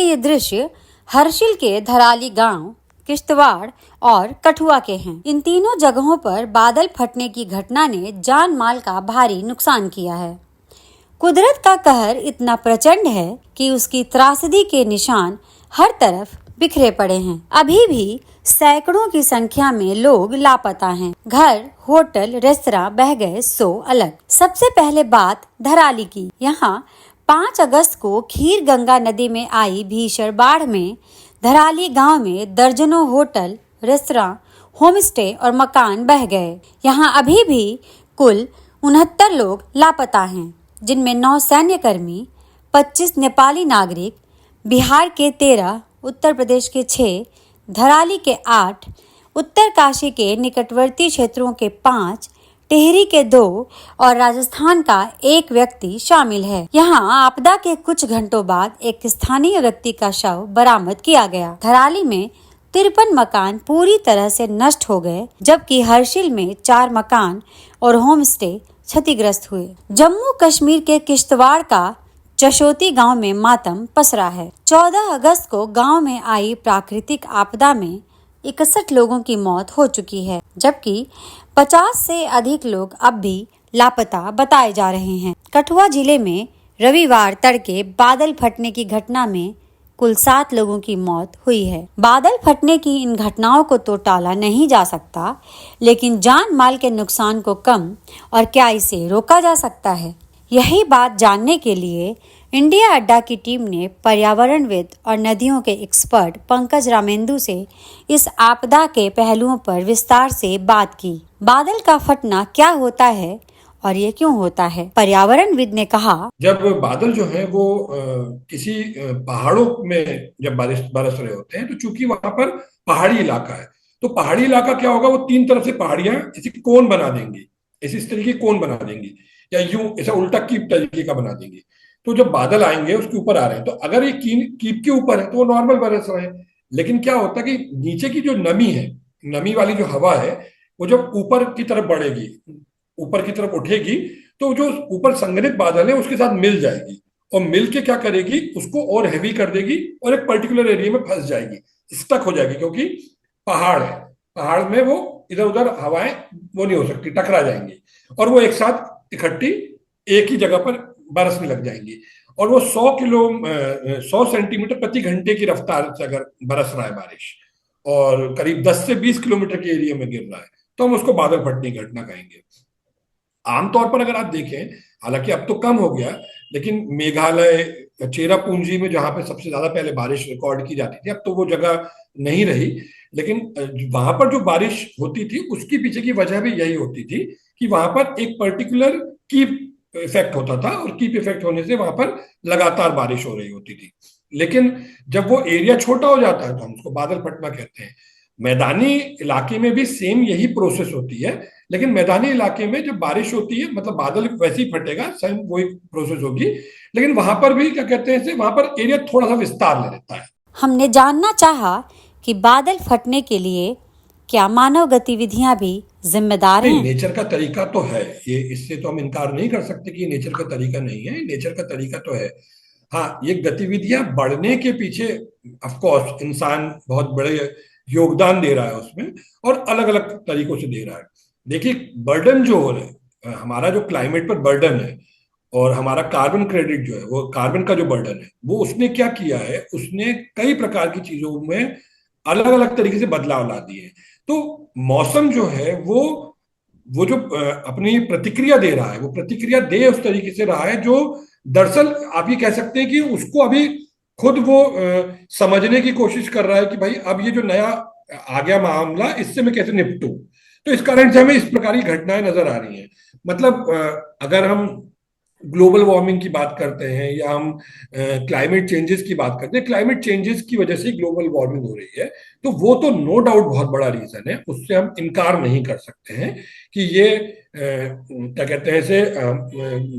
ये दृश्य हर्षिल के धराली गांव, किश्तवाड़ और कठुआ के हैं। इन तीनों जगहों पर बादल फटने की घटना ने जान माल का भारी नुकसान किया है। कुदरत का कहर इतना प्रचंड है कि उसकी त्रासदी के निशान हर तरफ बिखरे पड़े हैं। अभी भी सैकड़ों की संख्या में लोग लापता हैं। घर, होटल, रेस्तरां बह गए सो अलग। सबसे पहले बात धराली की। यहाँ 5 अगस्त को खीर गंगा नदी में आई भीषण बाढ़ में धराली गांव में दर्जनों होटल, रेस्तरां, होमस्टे और मकान बह गए। यहाँ अभी भी कुल 69 लोग लापता हैं, जिनमें 9 सैन्य कर्मी, 25 नेपाली नागरिक, बिहार के 13, उत्तर प्रदेश के 6, धराली के 8, उत्तरकाशी के निकटवर्ती क्षेत्रों के 5, टिहरी के 2 और राजस्थान का 1 व्यक्ति शामिल है। यहाँ आपदा के कुछ घंटों बाद एक स्थानीय व्यक्ति का शव बरामद किया गया। धराली में 53 मकान पूरी तरह से नष्ट हो गए, जबकि हर्षिल में 4 मकान और होम स्टे क्षतिग्रस्त हुए। जम्मू कश्मीर के किश्तवाड़ का चशोती गांव में मातम पसरा है। 14 अगस्त को गांव में आई प्राकृतिक आपदा में 61 लोगों की मौत हो चुकी है, जबकि 50 से अधिक लोग अब भी लापता बताए जा रहे हैं। कठुआ जिले में रविवार तड़के बादल फटने की घटना में कुल 7 लोगों की मौत हुई है। बादल फटने की इन घटनाओं को तो टाला नहीं जा सकता, लेकिन जान माल के नुकसान को कम और क्या इसे रोका जा सकता है? यही बात जानने के लिए इंडिया अड्डा की टीम ने पर्यावरणविद और नदियों के एक्सपर्ट पंकज रामेंदु से इस आपदा के पहलुओं पर विस्तार से बात की। बादल का फटना क्या होता है और ये क्यों होता है? पर्यावरणविद ने कहा, जब बादल जो है वो किसी पहाड़ों में जब बरस रहे होते हैं, तो चूंकि वहां पर पहाड़ी इलाका है, तो पहाड़ी इलाका क्या होगा, वो 3 तरफ से पहाड़ियां ऐसी कोन बना देंगी, इस तरीके कोन बना देंगी, या यूं ऐसा उल्टा कीप तरीके का बना देंगी। तो जब बादल आएंगे उसके ऊपर आ रहे हैं, तो अगर ये कीप के ऊपर है तो वो नॉर्मल बरस रहे हैं। लेकिन क्या होता है कि नीचे की जो नमी है, नमी वाली जो हवा है, वो जब ऊपर की तरफ बढ़ेगी, ऊपर की तरफ उठेगी, तो जो ऊपर संघनित बादल है उसके साथ मिल जाएगी, और मिल के क्या करेगी, उसको और हैवी कर देगी और एक पर्टिकुलर एरिया में फंस जाएगी, स्टक हो जाएगी, क्योंकि पहाड़ है, पहाड़ में वो इधर उधर हवाएं वो नहीं हो सकती, टकरा जाएंगी, और वो एक साथ इकट्ठी एक ही जगह पर बरसने लग जाएंगी। और वो 100 सेंटीमीटर प्रति घंटे की रफ्तार से अगर बरस रहा है बारिश, और करीब 10 से 20 किलोमीटर के एरिया में गिर रहा है, तो हम उसको बादल फटने की घटना कहेंगे। आमतौर पर अगर आप देखें, हालांकि अब तो कम हो गया, लेकिन मेघालय, चेरापूंजी में जहां पे सबसे ज्यादा पहले बारिश रिकॉर्ड की जाती थी, अब तो वो जगह नहीं रही, लेकिन वहां पर जो बारिश होती थी उसकी पीछे की वजह भी यही होती थी कि वहां पर एक पर्टिकुलर कीप इफेक्ट होता था, और कीप इफेक्ट होने से वहां पर लगातार बारिश हो रही होती थी। लेकिन जब वो एरिया छोटा हो जाता है तो हम उसको बादल फटना कहते हैं। मैदानी इलाके में भी सेम यही प्रोसेस होती है, लेकिन मैदानी इलाके में जब बारिश होती है, मतलब बादल वैसे ही फटेगा, सेम वही प्रोसेस होगी, लेकिन वहां पर भी क्या कहते हैं, वहां पर एरिया थोड़ा सा विस्तार ले लेता है। हमने जानना चाहा कि बादल फटने के लिए क्या मानव गतिविधियां भी जिम्मेदार हैं? नेचर का तरीका तो है ये, इससे तो हम इनकार नहीं कर सकते कि नेचर का तरीका नहीं है, नेचर का तरीका तो है। हाँ, ये गतिविधियां बढ़ने के पीछे ऑफ कोर्स इंसान बहुत बड़े योगदान दे रहा है उसमें, और अलग अलग तरीकों से दे रहा है। देखिए, बर्डन जो हो रहा है, हमारा जो क्लाइमेट पर बर्डन है, और हमारा कार्बन क्रेडिट जो है, वो कार्बन का जो बर्डन है, वो उसने क्या किया है, उसने कई प्रकार की चीजों में अलग अलग तरीके से बदलाव ला दिए हैं। तो मौसम जो है वो जो अपनी प्रतिक्रिया दे रहा है, वो प्रतिक्रिया दे उस तरीके से रहा है जो दरअसल आप ये कह सकते हैं कि उसको अभी खुद वो समझने की कोशिश कर रहा है कि भाई अब ये जो नया आ गया मामला, इससे मैं कैसे निपटूं। तो इस कारण से हमें इस प्रकार की घटनाएं नजर आ रही हैं। मतलब अगर हम ग्लोबल वार्मिंग की बात करते हैं, या हम क्लाइमेट चेंजेस की बात करते हैं, क्लाइमेट चेंजेस की वजह से ग्लोबल वार्मिंग हो रही है, तो वो तो नो डाउट बहुत बड़ा रीजन है, उससे हम इनकार नहीं कर सकते हैं कि ये क्या कहते हैं इसे,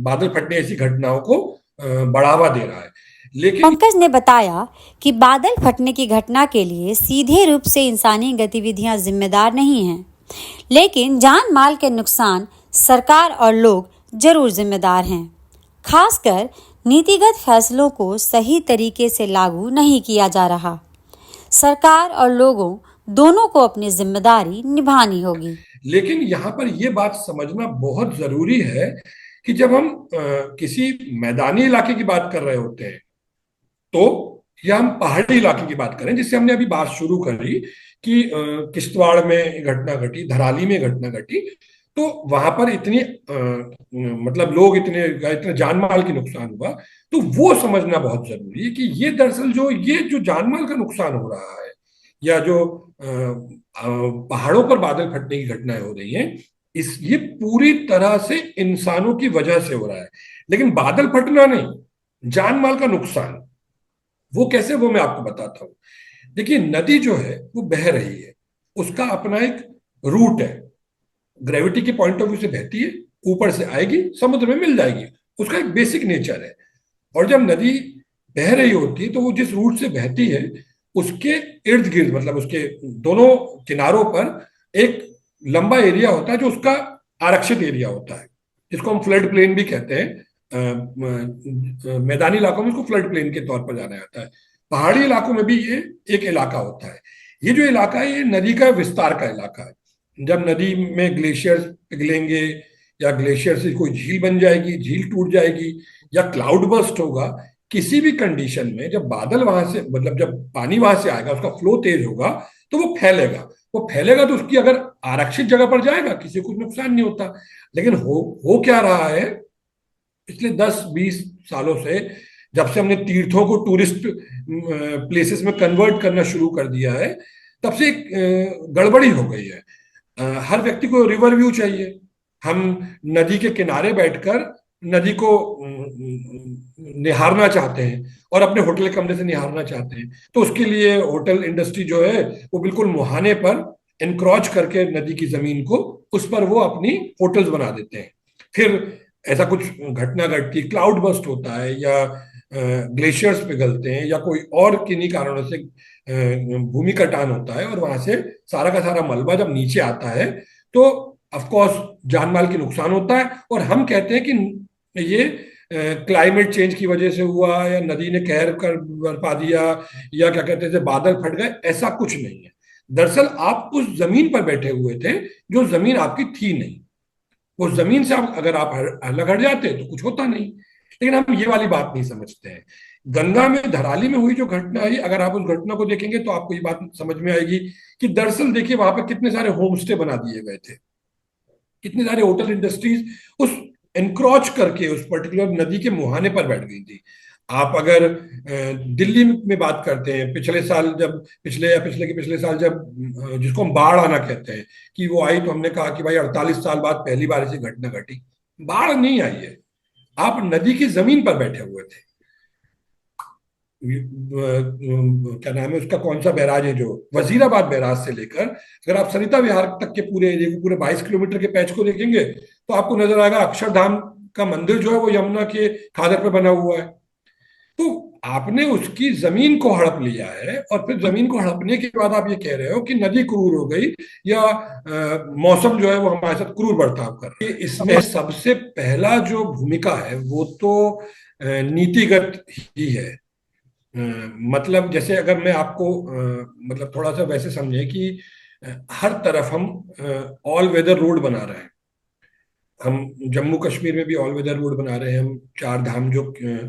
बादल फटने ऐसी घटनाओं को बढ़ावा दे रहा है। लेकिन पंकज ने बताया कि बादल फटने की घटना के लिए सीधे रूप से इंसानी गतिविधियां जिम्मेदार नहीं हैं, लेकिन जान माल के नुकसान सरकार और लोग जरूर जिम्मेदार हैं। खासकर नीतिगत फैसलों को सही तरीके से लागू नहीं किया जा रहा। सरकार और लोगों दोनों को अपनी जिम्मेदारी निभानी होगी। लेकिन यहाँ पर यह बात समझना बहुत जरूरी है कि जब हम किसी मैदानी इलाके की बात कर रहे होते हैं, तो या हम पहाड़ी इलाके की बात करें, जिससे हमने अभी बात शुरू करी कि किश्तवाड़ में घटना घटी, धराली में घटना घटी, तो वहां पर इतनी मतलब लोग इतने इतने जान माल की नुकसान हुआ, तो वो समझना बहुत जरूरी है कि ये दरअसल ये जो जान माल का नुकसान हो रहा है, या जो पहाड़ों पर बादल फटने की घटनाएं हो रही हैं, ये पूरी तरह से इंसानों की वजह से हो रहा है। लेकिन बादल फटना नहीं, जान माल का नुकसान, वो कैसे, वो मैं आपको बताता हूं। देखिए, नदी जो है वो बह रही है, उसका अपना एक रूट है, ग्रेविटी के पॉइंट ऑफ व्यू से बहती है, ऊपर से आएगी, समुद्र में मिल जाएगी, उसका एक बेसिक नेचर है। और जब नदी बह रही होती है तो वो जिस रूट से बहती है, उसके इर्द गिर्द, मतलब उसके दोनों किनारों पर एक लंबा एरिया होता है जो उसका आरक्षित एरिया होता है, जिसको हम फ्लड प्लेन भी कहते हैं। मैदानी इलाकों में इसको फ्लड प्लेन के तौर पर जाना जाता है। पहाड़ी इलाकों में भी ये एक इलाका होता है। ये जो इलाका है, ये नदी का विस्तार का इलाका है। जब नदी में ग्लेशियर्स पिघलेंगे, या ग्लेशियर से कोई झील बन जाएगी, झील टूट जाएगी, या क्लाउड बर्स्ट होगा, किसी भी कंडीशन में जब बादल वहां से, मतलब जब पानी वहां से आएगा, उसका फ्लो तेज होगा, तो वो फैलेगा। वो फैलेगा तो उसकी अगर आरक्षित जगह पर जाएगा, किसी को नुकसान नहीं होता। लेकिन हो क्या रहा है, पिछले 10-20 सालों से, जब से हमने तीर्थों को टूरिस्ट प्लेसेस में कन्वर्ट करना शुरू कर दिया है, तब से एक गड़बड़ी हो गई है। हर व्यक्ति को रिवर व्यू चाहिए। हम नदी के किनारे बैठकर नदी को निहारना चाहते हैं, और अपने होटल कमरे से निहारना चाहते हैं। तो उसके लिए होटल इंडस्ट्री जो है वो बिल्कुल मुहाने पर एनक्रोच करके नदी की जमीन को, उस पर वो अपनी होटल्स बना देते हैं। फिर ऐसा कुछ घटना घटती, क्लाउड बस्ट होता है, या ग्लेशियर्स पिघलते हैं, या कोई और किन्हीं कारणों से भूमि कटान होता है, और वहां से सारा का सारा मलबा जब नीचे आता है, तो ऑफ कोर्स जान माल की नुकसान होता है। और हम कहते हैं कि ये क्लाइमेट चेंज की वजह से हुआ, या नदी ने कहर कर बरपा दिया, या क्या कहते हैं बादल फट गए, ऐसा कुछ नहीं है। दरअसल आप उस जमीन पर बैठे हुए थे जो जमीन आपकी थी नहीं। उस जमीन से अगर आप अलग हट जाते तो कुछ होता नहीं। लेकिन हम ये वाली बात नहीं समझते हैं। गंगा में, धराली में हुई जो घटना है, अगर आप उस घटना को देखेंगे तो आपको ये बात समझ में आएगी कि दरअसल देखिए, वहां पर कितने सारे होम स्टे बना दिए गए थे, कितने सारे होटल इंडस्ट्रीज उस एनक्रोच करके उस पर्टिकुलर नदी के मुहाने पर बैठ गई थी। आप अगर दिल्ली में बात करते हैं, पिछले साल जब, पिछले या पिछले के पिछले साल जब, जिसको हम बाढ़ आना कहते हैं, कि वो आई, तो हमने कहा कि भाई 48 साल बाद पहली बार ऐसी घटना घटी। बाढ़ नहीं आई है, आप नदी की जमीन पर बैठे हुए थे। क्या नाम है उसका, कौन सा बैराज है, जो वजीराबाद बैराज से लेकर अगर आप सरिता विहार तक के पूरे एरिया को, पूरे 22 किलोमीटर के पैच को देखेंगे, तो आपको नजर आएगा अक्षरधाम का मंदिर जो है वो यमुना के खादर पे बना हुआ है। तो आपने उसकी जमीन को हड़प लिया है, और फिर जमीन को हड़पने के बाद आप ये कह रहे हो कि नदी क्रूर हो गई, या मौसम जो है वो हमारे साथ क्रूर बर्ताव कर रहा है। इसमें सबसे पहला जो भूमिका है वो तो नीतिगत ही है। मतलब जैसे अगर मैं आपको मतलब थोड़ा सा वैसे समझे कि हर तरफ हम ऑल वेदर रोड बना रहे हैं। हम जम्मू कश्मीर में भी ऑल वेदर रोड बना रहे हैं। हम चार धाम, जो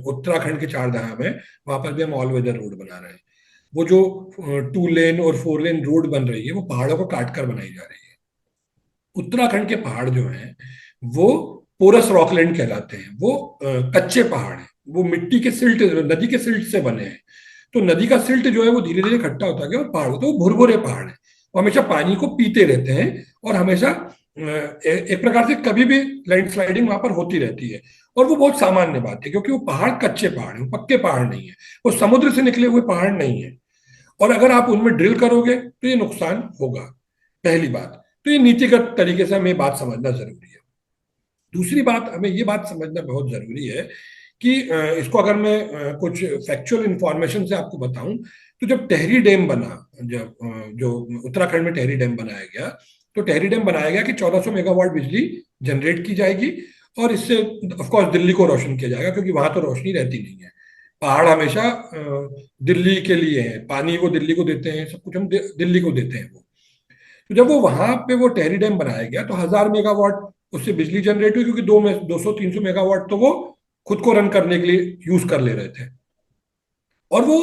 उत्तराखंड के चार धाम है, वहां पर भी हम ऑल वेदर रोड बना रहे हैं। वो जो 2 लेन और 4 लेन रोड बन रही है, वो पहाड़ों को काट कर बनाई जा रही है। उत्तराखंड के पहाड़ जो हैं वो पोरस रॉकलैंड कहलाते हैं। वो कच्चे पहाड़ हैं, वो मिट्टी के सिल्ट, नदी के सिल्ट से बने हैं। तो नदी का सिल्ट जो है वो धीरे धीरे इकट्ठा होता गया, और पहाड़ होते हैं, वो भुरभुरे पहाड़ हैं। वो हमेशा पानी को पीते रहते हैं, और हमेशा एक प्रकार से कभी भी लैंडस्लाइडिंग वहां पर होती रहती है। और वो बहुत सामान्य बात है, क्योंकि वो पहाड़ कच्चे पहाड़ हैं, पक्के पहाड़ नहीं है, वो समुद्र से निकले हुए पहाड़ नहीं है। और अगर आप उनमें ड्रिल करोगे तो ये नुकसान होगा, पहली बात। तो ये नीतिगत तरीके से हमें बात समझना जरूरी है। दूसरी बात, हमें ये बात समझना बहुत जरूरी है कि इसको अगर मैं कुछ फैक्चुअल इंफॉर्मेशन से आपको बताऊं, तो जब टेहरी डैम बना, जब जो उत्तराखंड में टेहरी डैम बनाया गया, तो टेहरी डैम बनाया गया कि 1400 मेगावाट बिजली जनरेट की जाएगी, और इससे ऑफ कोर्स दिल्ली को रोशन किया जाएगा, क्योंकि वहां तो रोशनी रहती नहीं है। पहाड़ हमेशा दिल्ली के लिए है, पानी वो दिल्ली को देते हैं, सब कुछ हम दिल्ली को देते हैं वो। तो जब वो वहां पे वो टेहरी डैम बनाया गया तो 1000 मेगावाट उससे बिजली जनरेट हुई, क्योंकि 200-300 मेगावाट तो वो खुद को रन करने के लिए यूज कर ले रहे थे। और वो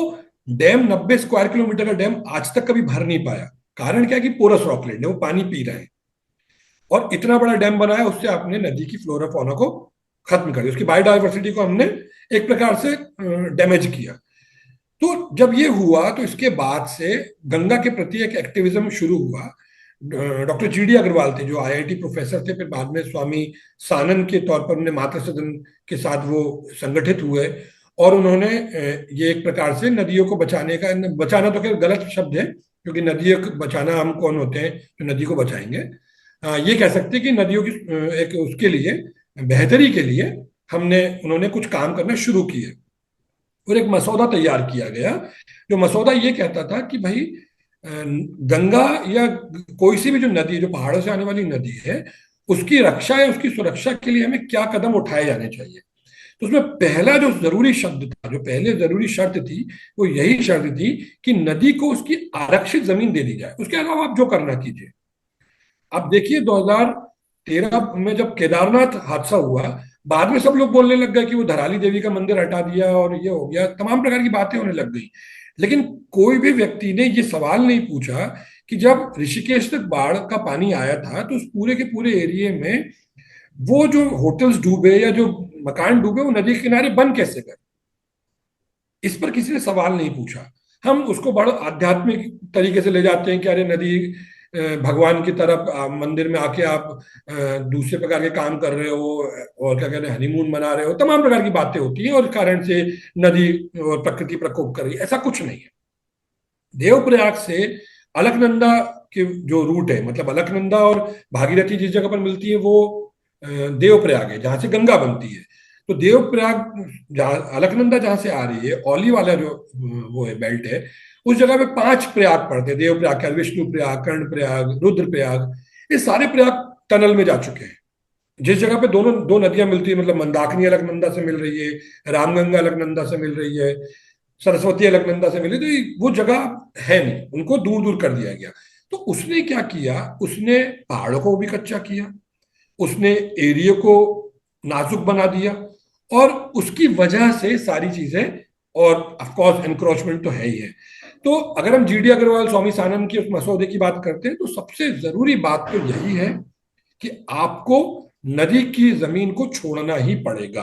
डैम 90 स्क्वायर किलोमीटर का डैम आज तक कभी भर नहीं पाया। कारण क्या है कि पोरस रॉकलेट है, वो पानी पी रहे हैं। और इतना बड़ा डैम बनाया, उससे आपने नदी की फ्लोरा फौना को खत्म कर दिया, उसकी बायोडाइवर्सिटी को हमने एक प्रकार से डैमेज किया। तो जब ये हुआ तो इसके बाद से गंगा के प्रति एक एक्टिविज्म शुरू हुआ। डॉक्टर जीडी अग्रवाल थे, जो आईआईटी प्रोफेसर थे, फिर बाद में स्वामी सानंद के तौर पर उन्हें मातृ सदन के साथ वो संगठित हुए। और उन्होंने ये एक प्रकार से नदियों को बचाने का, बचाना तो खैर गलत शब्द है, क्योंकि नदियों को बचाना हम कौन होते हैं जो नदी को बचाएंगे। ये कह सकते हैं कि नदियों की एक उसके लिए बेहतरी के लिए उन्होंने कुछ काम करना शुरू किए। और एक मसौदा तैयार किया गया, जो मसौदा ये कहता था कि भाई गंगा या कोई सी भी जो नदी, जो पहाड़ों से आने वाली नदी है, उसकी रक्षा या उसकी सुरक्षा के लिए हमें क्या कदम उठाए जाने चाहिए। तो उसमें पहला जो जरूरी शब्द था, जो पहले जरूरी शर्त थी, वो यही शर्त थी कि नदी को उसकी आरक्षित जमीन दे दी जाए, उसके अलावा आप जो करना कीजिए। अब देखिए 2013 में जब केदारनाथ हादसा हुआ, बाद में सब लोग बोलने लग गए कि वो धराली देवी का मंदिर हटा दिया और ये हो गया, तमाम प्रकार की बातें होने लग गई। लेकिन कोई भी व्यक्ति ने ये सवाल नहीं पूछा कि जब ऋषिकेश तक बाढ़ का पानी आया था तो उस पूरे के पूरे एरिया में वो जो होटल्स डूबे या जो मकान डूबे, वो नदी के किनारे बन कैसे गए, इस पर किसी ने सवाल नहीं पूछा। हम उसको बड़ा आध्यात्मिक तरीके से ले जाते हैं कि अरे नदी भगवान की तरफ, मंदिर में आके आप दूसरे प्रकार के काम कर रहे हो, और क्या कहते हैं, हनीमून मना रहे हो, तमाम प्रकार की बातें होती हैं, और इस कारण से नदी और प्रकृति प्रकोप कर रही है, ऐसा कुछ नहीं है। देवप्रयाग से अलकनंदा के जो रूट है, मतलब अलकनंदा और भागीरथी जिस जगह पर मिलती है वो देवप्रयाग है, जहां से गंगा बनती है। तो देवप्रयाग, जहाँ अलकनंदा जहां से आ रही है, औली वाला जो वो है बेल्ट है, उस जगह पे 5 प्रयाग पड़ते हैं। देव प्रयाग, विष्णु प्रयाग, कर्ण प्रयाग, रुद्र प्रयाग, ये सारे प्रयाग टनल में जा चुके हैं। जिस जगह पे दोनों दो नदियां मिलती है, मतलब मंदाकिनी अलकनंदा से मिल रही है, रामगंगा अलकनंदा से मिल रही है, सरस्वती अलकनंदा से मिल रही है, तो वो जगह है नहीं, उनको दूर दूर कर दिया गया। तो उसने क्या किया, उसने पहाड़ों को भी कच्चा किया, उसने एरिया को नाजुक बना दिया, और उसकी वजह से सारी चीजें, और ऑफ कोर्स एनक्रोचमेंट तो है ही है। तो अगर हम जीडी अग्रवाल, स्वामी सानंद के उस मसौदे की बात करते हैं, तो सबसे जरूरी बात तो यही है कि आपको नदी की जमीन को छोड़ना ही पड़ेगा,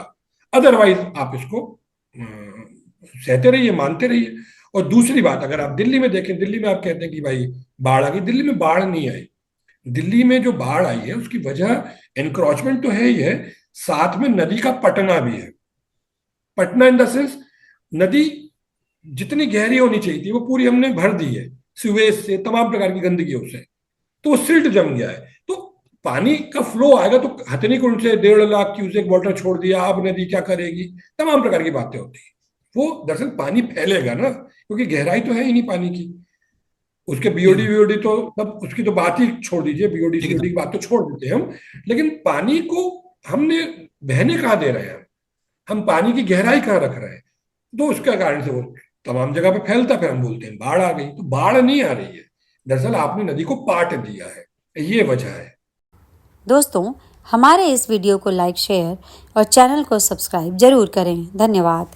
अदरवाइज आप इसको सहते रहिए, मानते रहिए। और दूसरी बात, अगर आप दिल्ली में देखें, दिल्ली में आप कहते हैं कि भाई बाढ़ आ गई, दिल्ली में बाढ़ नहीं आई। दिल्ली में जो बाढ़ आई है उसकी वजह एनक्रोचमेंट तो है ही है, साथ में नदी का पटना भी है। पटना इन द सेंस, नदी जितनी गहरी होनी चाहिए थी वो पूरी हमने भर दी है, सीवेज से, तमाम प्रकार की गंदगियों से, तो वो सिल्ट जम गया है। तो पानी का फ्लो आएगा तो हथनी कुंड से 1.5 लाख क्यूसेक वाटर छोड़ दिया, अब नदी क्या करेगी, तमाम प्रकार की बातें होती है। वो दरअसल पानी फैलेगा ना, क्योंकि गहराई तो है ही नहीं पानी की। उसके बीओडी वीओडी तो तब उसकी तो बात ही छोड़ दीजिए, बीओडी सीओडी की बात तो छोड़ देते हैं हम। लेकिन पानी को हमने बहने कहाँ दे रहे हैं, हम पानी की गहराई कहाँ रख रहे हैं, तो उसके कारण से वो तमाम जगह पे फैलता, फिर हम बोलते हैं बाढ़ आ गई। तो बाढ़ नहीं आ रही है, दरअसल आपने नदी को पाट दिया है, ये वजह है। दोस्तों, हमारे इस वीडियो को लाइक, शेयर और चैनल को सब्सक्राइब जरूर करें। धन्यवाद।